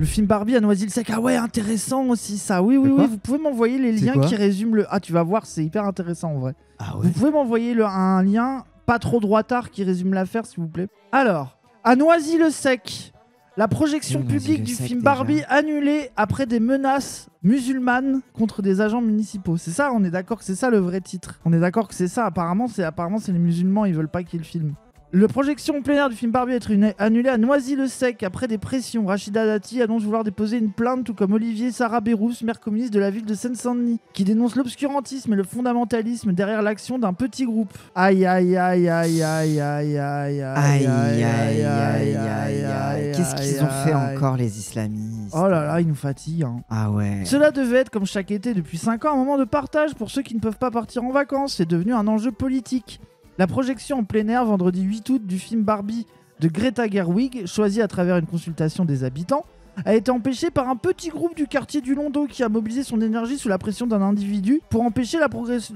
Le film Barbie à Noisy-le-Sec. Ah ouais, intéressant aussi ça. Oui, vous pouvez m'envoyer les liens qui résument le... Ah, tu vas voir, c'est hyper intéressant en vrai. Ah ouais. Vous pouvez m'envoyer un lien pas trop droitard qui résume l'affaire, s'il vous plaît. Alors, à Noisy-le-Sec, la projection publique du film Barbie annulée après des menaces musulmanes contre des agents municipaux. C'est ça, on est d'accord que c'est ça le vrai titre. On est d'accord que c'est ça. Apparemment, c'est les musulmans, ils veulent pas qu'il y ait le film. La projection en plein air du film Barbie être annulée à Noisy-le-Sec après des pressions. Rachida Dati annonce vouloir déposer une plainte, tout comme Olivier Sarah-Berrousse, maire communiste de la ville de Seine-Saint-Denis, qui dénonce l'obscurantisme et le fondamentalisme derrière l'action d'un petit groupe. Aïe aïe aïe aïe aïe aïe aïe aïe aïe aïe aïe. Qu'est-ce qu'ils ont fait encore les islamistes? Oh là là, ils nous fatiguent. Hein. Ah ouais. Cela devait être, comme chaque été depuis 5 ans, un moment de partage pour ceux qui ne peuvent pas partir en vacances. C'est devenu un enjeu politique. La projection en plein air vendredi 8 août du film Barbie de Greta Gerwig, choisi à travers une consultation des habitants, a été empêchée par un petit groupe du quartier du Londo qui a mobilisé son énergie sous la pression d'un individu pour empêcher la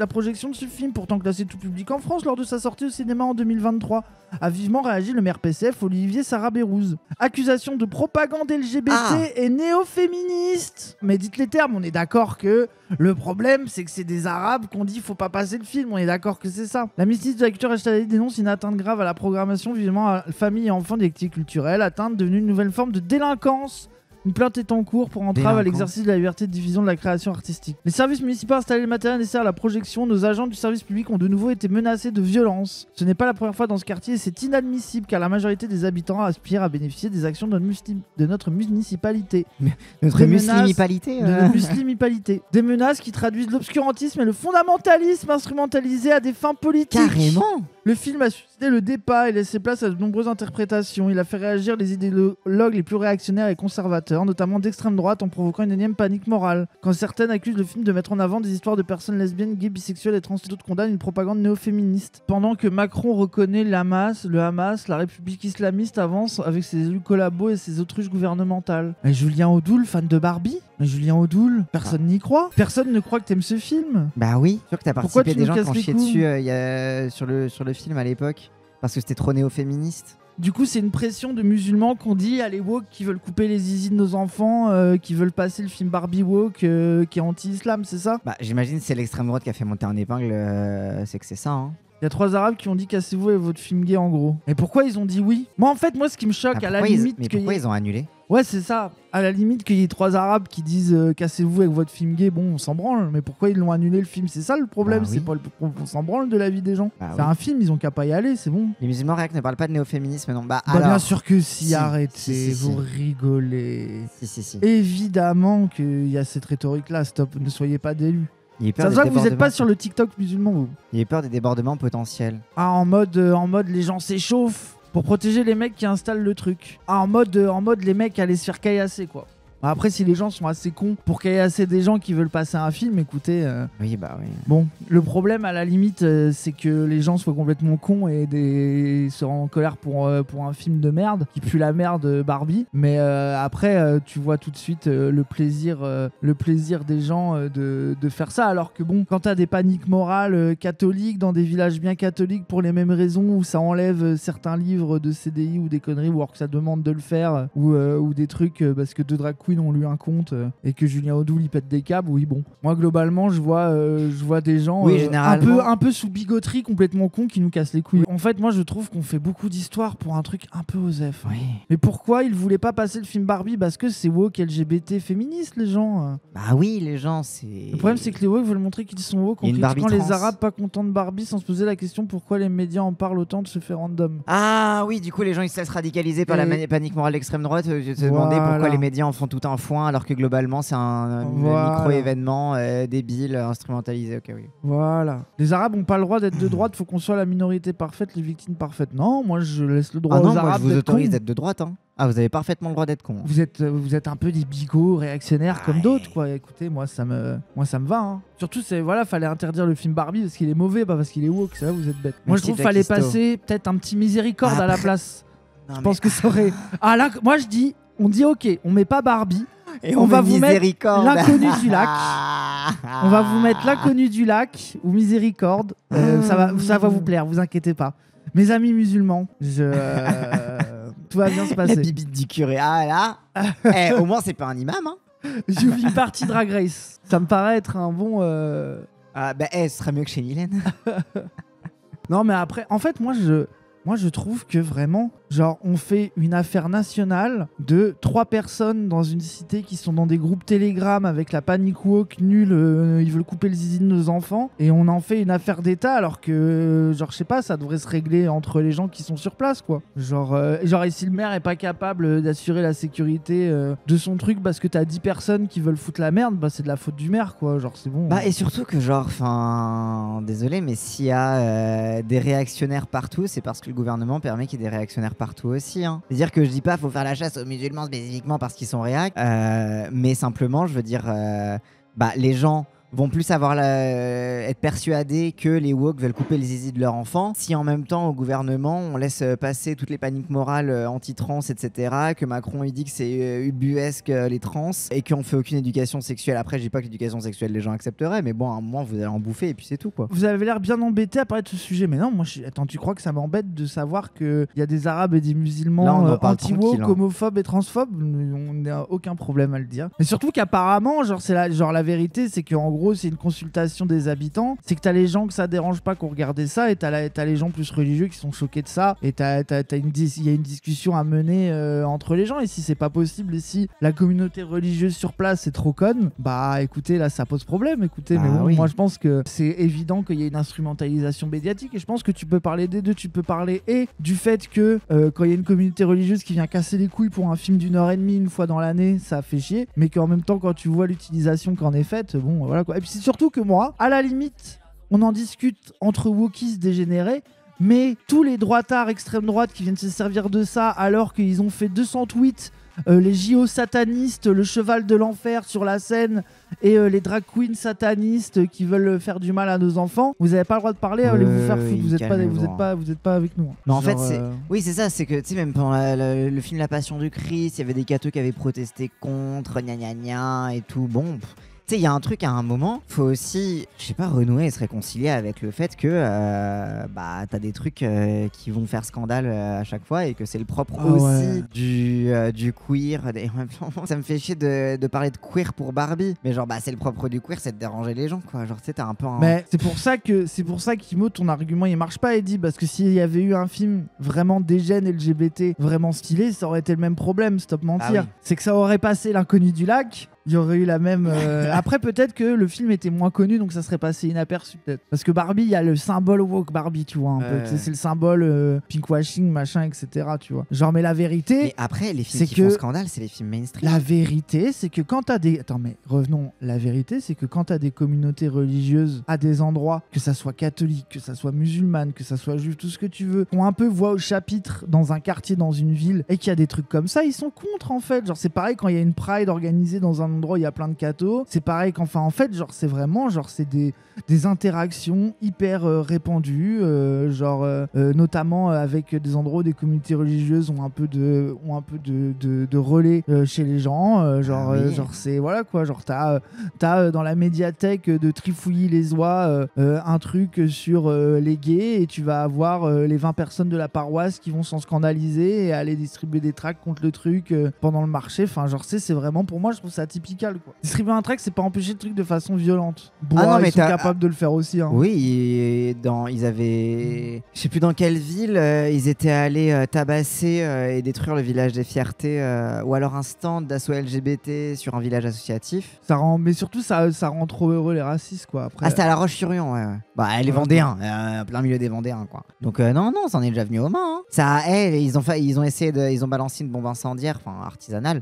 projection de ce film, pourtant classé tout public en France lors de sa sortie au cinéma en 2023. A vivement réagi le maire PCF Olivier Sarah-Berrouze. Accusation de propagande LGBT et néo-féministe. Mais dites les termes, on est d'accord que le problème c'est que c'est des arabes qu'on dit faut pas passer le film, on est d'accord que c'est ça. La ministre de la Culture Rachida dénonce une atteinte grave à la programmation visant à famille et enfants des activités culturelles, atteinte devenue une nouvelle forme de délinquance. Une plainte est en cours pour entrave à l'exercice de la liberté de diffusion de la création artistique. Les services municipaux installés le matériel nécessaire à la projection. Nos agents du service public ont de nouveau été menacés de violence. Ce n'est pas la première fois dans ce quartier et c'est inadmissible car la majorité des habitants aspirent à bénéficier des actions de notre municipalité. Notre muslimipalité Des menaces qui traduisent l'obscurantisme et le fondamentalisme instrumentalisé à des fins politiques. Carrément. Le film a suscité le débat et laissé place à de nombreuses interprétations. Il a fait réagir les idéologues les plus réactionnaires et conservateurs, notamment d'extrême droite, en provoquant une énième panique morale. Quand certaines accusent le film de mettre en avant des histoires de personnes lesbiennes, gays, bisexuelles et trans, d'autres condamnent une propagande néo-féministe. Pendant que Macron reconnaît le Hamas, la République islamiste avance avec ses élus collabos et ses autruches gouvernementales. Et Julien Audoul, fan de Barbie? Mais Julien Audoul, personne n'y croit. Personne ne croit que t'aimes ce film. Bah oui, sûr que t'as participé des gens qui ont chié dessus sur le film à l'époque parce que c'était trop néo-féministe. Du coup, c'est une pression de musulmans qu'on dit à les woke qui veulent couper les zizi de nos enfants, qui veulent passer le film Barbie woke qui est anti-islam, c'est ça? Bah j'imagine que c'est l'extrême droite qui a fait monter en épingle, c'est que c'est ça. Hein. Il y a 3 arabes qui ont dit cassez-vous avec votre film gay en gros. Et pourquoi ils ont dit oui? Moi en fait, ce qui me choque à la limite... pourquoi ils ont annulé? Ouais, c'est ça. À la limite qu'il y ait 3 arabes qui disent cassez-vous avec votre film gay, bon, on s'en branle. Mais pourquoi ils l'ont annulé le film? C'est ça le problème, c'est pas on s'en branle de la vie des gens. C'est un film, ils ont qu'à pas y aller, c'est bon. Les musulmans réac ne parlent pas de néo-féminisme, non? Alors, bien sûr que si, arrêtez, vous rigolez. Si. Évidemment qu'il y a cette rhétorique-là, stop, ne soyez pas d'élus. Ça se voit que vous n'êtes pas sur le TikTok musulman, vous. Il y a peur des débordements potentiels. Ah, en mode les gens s'échauffent pour protéger les mecs qui installent le truc. Ah, en mode les mecs allaient se faire caillasser, quoi. Après, si les gens sont assez cons pour caillasser des gens qui veulent passer un film, écoutez... Oui, bah oui. Bon, le problème, à la limite, c'est que les gens soient complètement cons et soient en colère pour un film de merde, qui pue la merde Barbie. Mais après, tu vois tout de suite le plaisir des gens de faire ça. Alors que bon, quand t'as des paniques morales catholiques dans des villages bien catholiques pour les mêmes raisons, où ça enlève certains livres de CDI ou des conneries, ou alors que ça demande de le faire, ou des trucs parce que deux drag queens ont lu un conte et que Julien Audoul il pète des câbles, oui bon. Moi globalement je vois des gens un peu sous bigoterie complètement cons qui nous cassent les couilles. En fait moi je trouve qu'on fait beaucoup d'histoires pour un truc un peu osef. Oui. Mais pourquoi ils voulaient pas passer le film Barbie? Parce que c'est woke LGBT féministe les gens. Bah oui les gens c'est... Le problème c'est que les woke veulent montrer qu'ils sont woke en critiquant les arabes pas contents de Barbie sans se poser la question pourquoi les médias en parlent autant de ce fait random. Ah oui du coup les gens ils se laissent radicaliser par la panique morale d'extrême droite. Je te demandais pourquoi les médias en font tout un foin alors que globalement c'est un micro-événement débile, instrumentalisé. Ok, oui. Voilà. Les Arabes n'ont pas le droit d'être de droite, faut qu'on soit la minorité parfaite, les victimes parfaites. Non, moi je laisse le droit aux Arabes je vous autorise d'être de droite. Hein. Ah, vous avez parfaitement le droit d'être con. Vous êtes un peu des bigots réactionnaires comme d'autres, quoi. Écoutez, moi ça me va. Hein. Surtout, fallait interdire le film Barbie parce qu'il est mauvais, pas parce qu'il est woke. C'est là vous êtes bête. Moi je trouve qu'il fallait passer peut-être un petit miséricorde à la place. Je pense que ça aurait... Ah là, moi je dis, on dit ok, on met pas Barbie. Et on va vous mettre l'inconnu du lac. On va vous mettre l'inconnu du lac ou miséricorde. Ça va vous plaire, vous inquiétez pas. Mes amis musulmans, tout va bien se passer. La bibite du curé. Ah là. Au moins, c'est pas un imam. Hein. Viewing Party Drag Race. Ça me paraît être un bon. Ce serait mieux que chez Mylène. Non, mais après, en fait, moi, je trouve que vraiment, genre, on fait une affaire nationale de 3 personnes dans une cité qui sont dans des groupes Telegram avec la panic walk nulle, ils veulent couper le zizi de nos enfants, et on en fait une affaire d'État alors que, genre, je sais pas, ça devrait se régler entre les gens qui sont sur place, quoi. Genre, et si le maire est pas capable d'assurer la sécurité de son truc parce que t'as 10 personnes qui veulent foutre la merde, bah c'est de la faute du maire, quoi. Genre, c'est bon. Et surtout que, genre, enfin, désolé, mais s'il y a des réactionnaires partout, c'est parce que le gouvernement permet qu'il y ait des réactionnaires partout aussi. Hein. C'est-à-dire que je dis pas faut faire la chasse aux musulmans spécifiquement parce qu'ils sont réac, mais simplement, je veux dire, les gens vont plus être persuadés que les woke veulent couper les zizi de leur enfant si en même temps au gouvernement on laisse passer toutes les paniques morales anti-trans, etc., que Macron il dit que c'est ubuesque les trans et qu'on fait aucune éducation sexuelle. Après, je dis pas que l'éducation sexuelle les gens accepteraient, mais bon, à un moment vous allez en bouffer et puis c'est tout, quoi. Vous avez l'air bien embêté à parler de ce sujet, mais non, moi attends, tu crois que ça m'embête de savoir qu'il y a des arabes et des musulmans anti-woke, homophobes et transphobes? On n'a aucun problème à le dire. Mais surtout qu'apparemment, la vérité, c'est qu'en gros, c'est une consultation des habitants. C'est que t'as les gens que ça dérange pas qu'on regardait ça, et t'as les gens plus religieux qui sont choqués de ça. Et il y a une discussion à mener entre les gens. Et si c'est pas possible, et si la communauté religieuse sur place est trop conne, bah écoutez, là ça pose problème. Écoutez, mais bon, oui. Moi je pense que c'est évident qu'il y a une instrumentalisation médiatique. Et je pense que tu peux parler des deux. Tu peux parler et du fait que quand il y a une communauté religieuse qui vient casser les couilles pour un film d'1h30 une fois dans l'année, ça fait chier. Mais qu'en même temps, quand tu vois l'utilisation qu'en est faite, bon voilà quoi. Et puis c'est surtout que moi, à la limite, on en discute entre wokistes dégénérés, mais tous les droitards extrême droite qui viennent se servir de ça alors qu'ils ont fait 200 tweets, les JO satanistes, le cheval de l'enfer sur la scène et les drag queens satanistes qui veulent faire du mal à nos enfants, vous n'avez pas le droit de parler, allez vous faire foutre, vous êtes pas avec nous. Hein. Mais en fait, oui, c'est ça, c'est que tu sais, même pendant le film La Passion du Christ, il y avait des cathos qui avaient protesté contre, gna gna gna et tout, bon. Tu sais, il y a un truc à un moment, faut aussi, je sais pas, renouer et se réconcilier avec le fait que t'as des trucs qui vont faire scandale à chaque fois et que c'est le propre aussi du queer. Et en même temps, ça me fait chier de parler de queer pour Barbie, mais genre c'est le propre du queer, c'est de déranger les gens, quoi. Genre tu sais, t'as un peu un... Mais c'est pour ça qu'Imo, ton argument il marche pas, Eddie, parce que s'il y avait eu un film vraiment dégène LGBT, vraiment stylé, ça aurait été le même problème, stop mentir. Oui. C'est que ça aurait passé L'Inconnu du lac. Il y aurait eu la même... Après, peut-être que le film était moins connu, donc ça serait passé inaperçu, peut-être. Parce que Barbie, il y a le symbole woke Barbie, tu vois, un peu. C'est le symbole pinkwashing, machin, etc., tu vois. Genre, mais la vérité... Mais après, les films qui font scandale, c'est les films mainstream. La vérité, c'est que quand t'as des... Attends, mais revenons. La vérité, c'est que quand t'as des communautés religieuses à des endroits, que ça soit catholique, que ça soit musulmane, que ça soit juif, tout ce que tu veux, ont un peu voix au chapitre dans un quartier, dans une ville, et qu'il y a des trucs comme ça, ils sont contre, en fait. Genre, c'est pareil quand il y a une pride organisée dans un endroit, il y a plein de cathos. C'est pareil qu'enfin, en fait, genre, c'est vraiment, genre, c'est des interactions hyper répandues, notamment avec des endroits où des communautés religieuses ont un peu de relais chez les gens. Genre, c'est, voilà quoi, genre, t'as dans la médiathèque de Trifouilly-les-Oies un truc sur les gays, et tu vas avoir les 20 personnes de la paroisse qui vont s'en scandaliser et aller distribuer des tracts contre le truc pendant le marché. Enfin, genre, c'est vraiment, pour moi, je trouve ça atypical, quoi. Distribuer un tract, c'est pas empêcher le truc de façon violente. Bon, non, mais ils sont capables de le faire aussi. Hein. Oui, ils avaient... Je sais plus dans quelle ville, ils étaient allés tabasser et détruire le village des Fiertés, ou alors un stand d'assaut LGBT sur un village associatif. Mais surtout, ça rend trop heureux les racistes, quoi. Après... Ah, c'était à La Roche-sur-Yon, ouais. Les Vendéens, plein milieu des Vendéens, quoi. Donc non, ça en est déjà venu aux mains. Hein. Ça, ils ont balancé une bombe incendiaire, artisanale.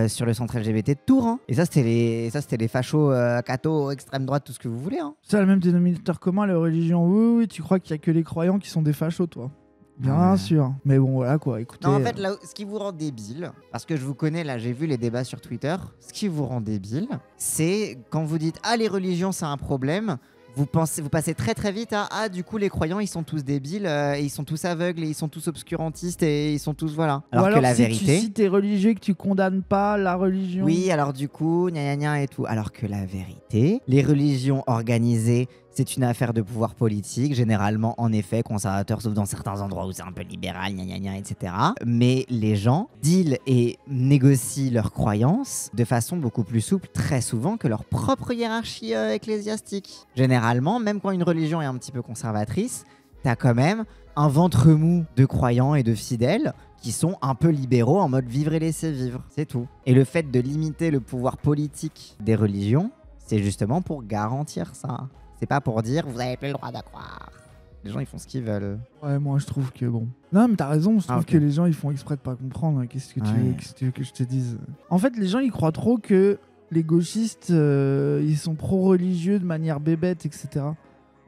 Sur le centre LGBT de Tours, hein. Et ça c'était les fachos cathos, extrême droite, tout ce que vous voulez, hein. C'est le même dénominateur commun, les religions. Oui, tu crois qu'il y a que les croyants qui sont des fachos, toi? Bien sûr. Mais bon, voilà quoi, écoutez. Non, en fait, là, ce qui vous rend débile, parce que je vous connais, là, j'ai vu les débats sur Twitter, ce qui vous rend débile, c'est quand vous dites les religions c'est un problème. Vous passez très très vite à du coup les croyants ils sont tous débiles et ils sont tous aveugles et ils sont tous obscurantistes et ils sont tous voilà. Alors que la vérité, si t'es religieux et que tu condamnes pas la religion. Oui, alors du coup gna gna gna et tout. Alors que la vérité, les religions organisées c'est une affaire de pouvoir politique, généralement en effet conservateur, sauf dans certains endroits où c'est un peu libéral, gna gna gna, etc. Mais les gens dealent et négocient leurs croyances de façon beaucoup plus souple, très souvent, que leur propre hiérarchie ecclésiastique. Généralement, même quand une religion est un petit peu conservatrice, t'as quand même un ventre mou de croyants et de fidèles qui sont un peu libéraux en mode vivre et laisser vivre, c'est tout. Et le fait de limiter le pouvoir politique des religions, c'est justement pour garantir ça. C'est pas pour dire vous avez plus le droit de croire. Les gens ils font ce qu'ils veulent. Ouais, moi je trouve que bon. Non, mais t'as raison, je trouve que les gens ils font exprès de pas comprendre. Qu'est-ce que tu veux que je te dise? En fait, les gens ils croient trop que les gauchistes ils sont pro-religieux de manière bébête, etc.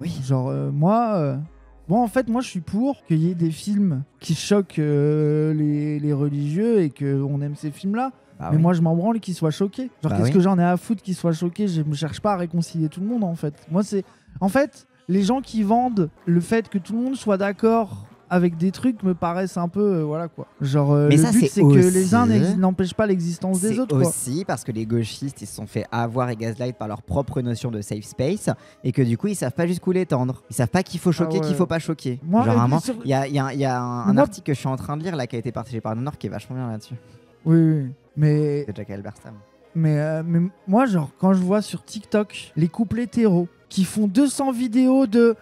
Oui. Genre, moi. Bon, en fait, moi je suis pour qu'il y ait des films qui choquent les religieux et qu'on aime ces films-là. Bah mais oui. moi je m'en branle qu'ils soient choqués. Genre qu'est-ce que j'en ai à foutre qu'ils soient choqués? Je me cherche pas à réconcilier tout le monde en fait. Moi c'est... En fait, les gens qui vendent le fait que tout le monde soit d'accord avec des trucs me paraissent un peu... voilà quoi. Genre mais le ça, but c'est aussi... que les uns n'empêchent pas l'existence des autres. C'est aussi parce que les gauchistes ils se sont fait avoir et gaslight par leur propre notion de safe space et que du coup ils savent pas jusqu'où les tendre. Ils savent pas qu'il faut choquer, qu'il faut pas choquer. Moi, genre vraiment, il y a un article que je suis en train de lire là qui a été partagé par Nord qui est vachement bien là-dessus. Oui, mais... C'est Jack Alberstam. Mais moi, genre, quand je vois sur TikTok les couples hétéros qui font 200 vidéos de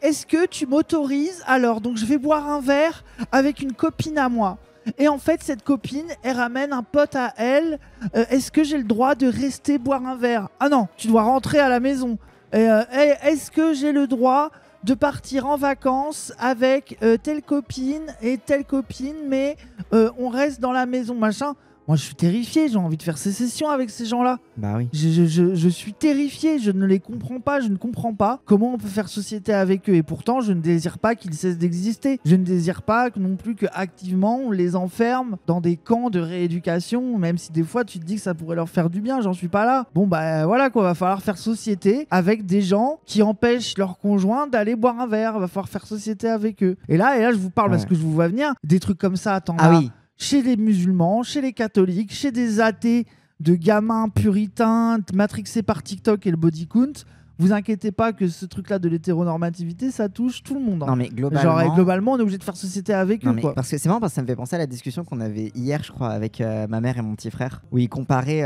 est-ce que tu m'autorises? Alors, donc je vais boire un verre avec une copine à moi. Et en fait, cette copine, elle ramène un pote à elle. Est-ce que j'ai le droit de rester boire un verre? Ah non, tu dois rentrer à la maison. Est-ce que j'ai le droit de partir en vacances avec telle copine et telle copine, mais on reste dans la maison, machin? Moi, je suis terrifié, j'ai envie de faire sécession avec ces gens-là. Bah oui. Je suis terrifié, je ne les comprends pas, je ne comprends pas comment on peut faire société avec eux. Et pourtant, je ne désire pas qu'ils cessent d'exister. Je ne désire pas non plus qu'activement, on les enferme dans des camps de rééducation, même si des fois, tu te dis que ça pourrait leur faire du bien, j'en suis pas là. Bon, bah voilà quoi, va falloir faire société avec des gens qui empêchent leurs conjoints d'aller boire un verre. Va falloir faire société avec eux. Et là je vous parle parce que je vous vois venir. Des trucs comme ça, attends. Ah oui. Chez les musulmans, chez les catholiques, chez des athées, de gamins puritains, matrixés par TikTok et le body count. Vous inquiétez pas que ce truc-là de l'hétéronormativité, ça touche tout le monde. Hein. Non mais globalement... Genre, globalement, on est obligé de faire société avec eux. Quoi. Parce que c'est marrant parce que ça me fait penser à la discussion qu'on avait hier, je crois, avec ma mère et mon petit frère, où ils comparaient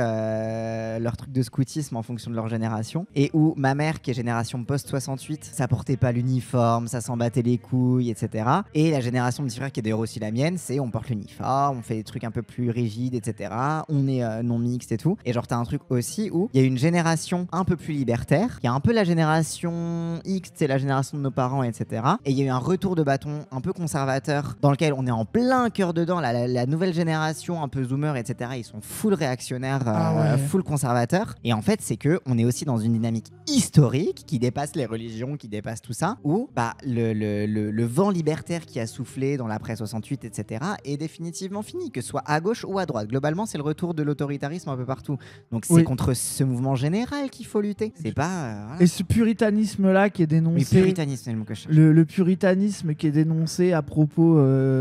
leur truc de scoutisme en fonction de leur génération, et où ma mère, qui est génération post-68, ça portait pas l'uniforme, ça s'en battait les couilles, etc. Et la génération de mon petit frère, qui est d'ailleurs aussi la mienne, c'est on porte l'uniforme, on fait des trucs un peu plus rigides, etc. On est non mixte et tout. Et genre, t'as un truc aussi où il y a une génération un peu plus libertaire, qui a un peu la génération X, c'est la génération de nos parents, etc. Et il y a eu un retour de bâton un peu conservateur dans lequel on est en plein cœur dedans. La nouvelle génération, un peu zoomer, etc. Ils sont full réactionnaires, full conservateurs. Et en fait, c'est que on est aussi dans une dynamique historique qui dépasse les religions, qui dépasse tout ça, où bah, le vent libertaire qui a soufflé dans l'après 68, etc. est définitivement fini, que ce soit à gauche ou à droite. Globalement, c'est le retour de l'autoritarisme un peu partout. Donc c'est contre ce mouvement général qu'il faut lutter. C'est pas... Et ce puritanisme-là qui est dénoncé... Oui, puritanisme, c'est le mot que je cherche. Le puritanisme qui est dénoncé à propos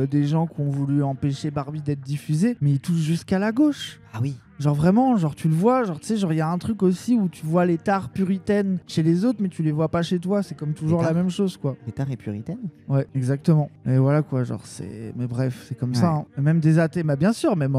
des gens qui ont voulu empêcher Barbie d'être diffusée, mais il touche jusqu'à la gauche. Ah oui. Genre vraiment, genre tu le vois, genre tu sais, genre il y a un truc aussi où tu vois les tares puritaines chez les autres, mais tu les vois pas chez toi, c'est comme toujours la même chose quoi. Les tares et puritaines? Ouais, exactement. Et voilà quoi, genre c'est... Mais bref, c'est comme ça. Hein. Et même des athées, bah bien sûr, même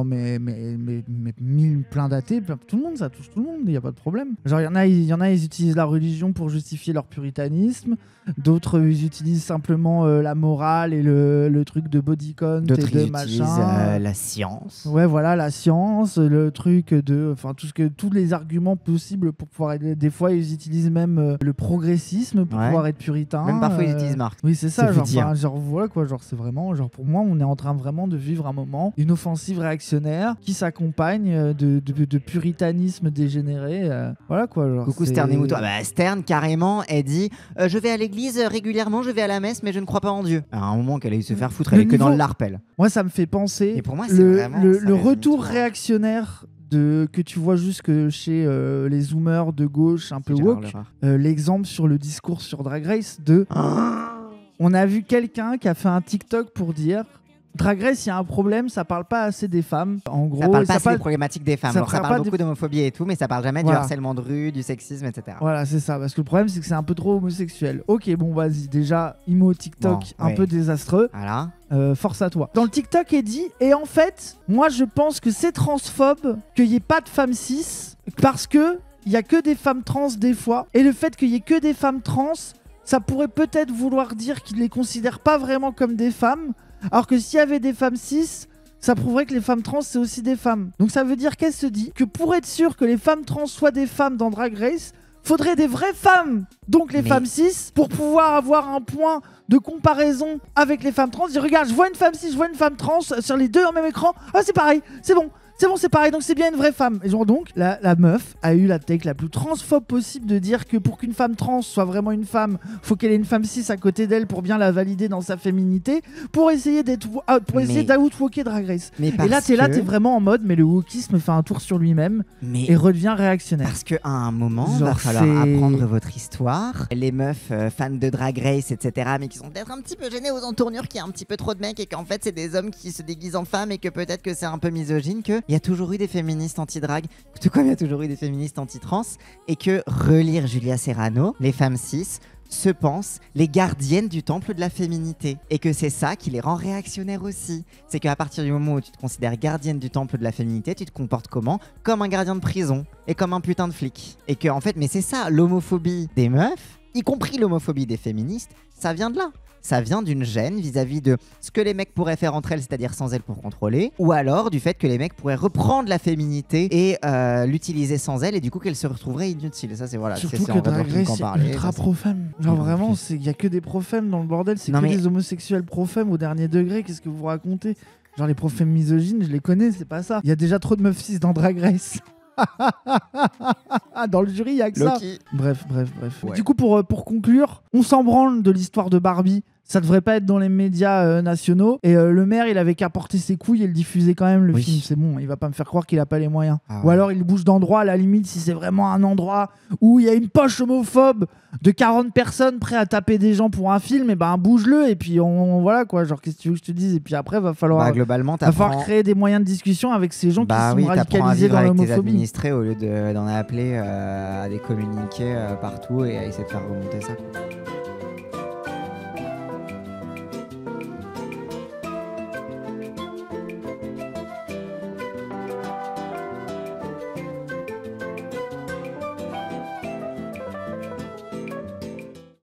plein d'athées, tout le monde, ça touche tout le monde, il y a pas de problème. Genre il y en a, ils utilisent la religion pour justifier leur puritanisme, d'autres ils utilisent simplement la morale et le truc de body count et de machin. La science. Ouais, voilà, la science, le truc de, enfin tous les arguments possibles pour pouvoir aider. Des fois ils utilisent même le progressisme pour pouvoir être puritain. Même parfois ils utilisent Marx. Oui, c'est ça, genre voilà quoi, genre c'est vraiment, genre pour moi on est en train vraiment de vivre un moment, une offensive réactionnaire qui s'accompagne de puritanisme dégénéré. Voilà quoi. Genre, coucou Stern et Mouton. Bah, Stern carrément, elle dit je vais à l'église régulièrement, je vais à la messe, mais je ne crois pas en Dieu. À un moment qu'elle a eu se faire foutre, elle est que dans le larpel. Moi ça me fait penser. Et pour moi, c'est le retour réactionnaire que tu vois jusque chez les zoomers de gauche un peu woke, l'exemple sur le discours sur Drag Race de on a vu quelqu'un qui a fait un TikTok pour dire Drag Race, il y a un problème, ça parle pas assez des femmes. En gros, Ça parle pas assez des problématiques des femmes. ça Alors, ça parle parle pas beaucoup d'homophobie et tout, mais ça parle jamais du Voilà. harcèlement de rue, du sexisme, etc. Voilà, c'est ça. Parce que le problème, c'est que c'est un peu trop homosexuel. Ok, bon, vas-y. Déjà, Imo TikTok, Bon, un ouais. peu désastreux. Voilà. Force à toi. Dans le TikTok est dit, et en fait, moi je pense que c'est transphobe qu'il n'y ait pas de femmes cis, parce que il y a que des femmes trans des fois, et le fait qu'il y ait que des femmes trans, ça pourrait peut-être vouloir dire qu'ils les considèrent pas vraiment comme des femmes, alors que s'il y avait des femmes cis, ça prouverait que les femmes trans c'est aussi des femmes. Donc ça veut dire qu'elle se dit que pour être sûr que les femmes trans soient des femmes dans Drag Race, faudrait des vraies femmes, donc les femmes cis, pour pouvoir avoir un point de comparaison avec les femmes trans. Dire regarde, je vois une femme cis, je vois une femme trans sur les deux en même écran. Ah c'est pareil, c'est bon, c'est pareil, donc c'est bien une vraie femme. Et genre donc, la meuf a eu la take la plus transphobe possible de dire que pour qu'une femme trans soit vraiment une femme, faut qu'elle ait une femme cis à côté d'elle pour bien la valider dans sa féminité, pour essayer d'outwalker Drag Race. Et là, t'es vraiment en mode, mais le wokisme fait un tour sur lui-même et redevient réactionnaire. Parce qu'à un moment, Genre, va falloir apprendre votre histoire. Les meufs fans de Drag Race, etc., mais qui sont peut-être un petit peu gênées aux entournures, qu'il y a un petit peu trop de mecs et qu'en fait c'est des hommes qui se déguisent en femmes et que peut-être que c'est un peu misogyne, que il y a toujours eu des féministes anti-drag, tout comme il y a toujours eu des féministes anti-trans, et que relire Julia Serrano, les femmes cis se pensent les gardiennes du temple de la féminité, et que c'est ça qui les rend réactionnaires aussi. C'est qu'à partir du moment où tu te considères gardienne du temple de la féminité, tu te comportes comment? Comme un gardien de prison et comme un putain de flic. Et que en fait, mais c'est ça, l'homophobie des meufs, y compris l'homophobie des féministes, ça vient de là. Ça vient d'une gêne vis-à-vis de ce que les mecs pourraient faire entre elles, c'est-à-dire sans elles pour contrôler, ou alors du fait que les mecs pourraient reprendre la féminité et l'utiliser sans elle, et du coup qu'elle se retrouverait inutile. Ça c'est voilà. Surtout que Drag Race c'est ultra pro-femme. Genre vraiment, il y a que des pro-femmes dans le bordel, c'est que des homosexuels pro-femmes au dernier degré. Qu'est-ce que vous racontez? Genre les pro-femmes misogynes, je les connais, c'est pas ça. Il y a déjà trop de meufs cis dans Drag Race. Dans le jury, il y a que ça. Bref. Ouais. Du coup, pour conclure, on s'en branle de l'histoire de Barbie. Ça devrait pas être dans les médias nationaux. Et le maire, il avait qu'à porter ses couilles et le diffuser quand même, le film. C'est bon, il va pas me faire croire qu'il a pas les moyens. Ou alors il bouge d'endroit, à la limite, si c'est vraiment un endroit où il y a une poche homophobe de 40 personnes prêts à taper des gens pour un film, et ben bouge-le. Et puis voilà quoi, genre qu'est-ce que tu veux que je te dise? Et puis après, va falloir créer des moyens de discussion avec ces gens qui sont radicalisés dans l'homophobie. Tes administrés au lieu d'en appeler à des communiqués partout et à essayer de faire remonter ça.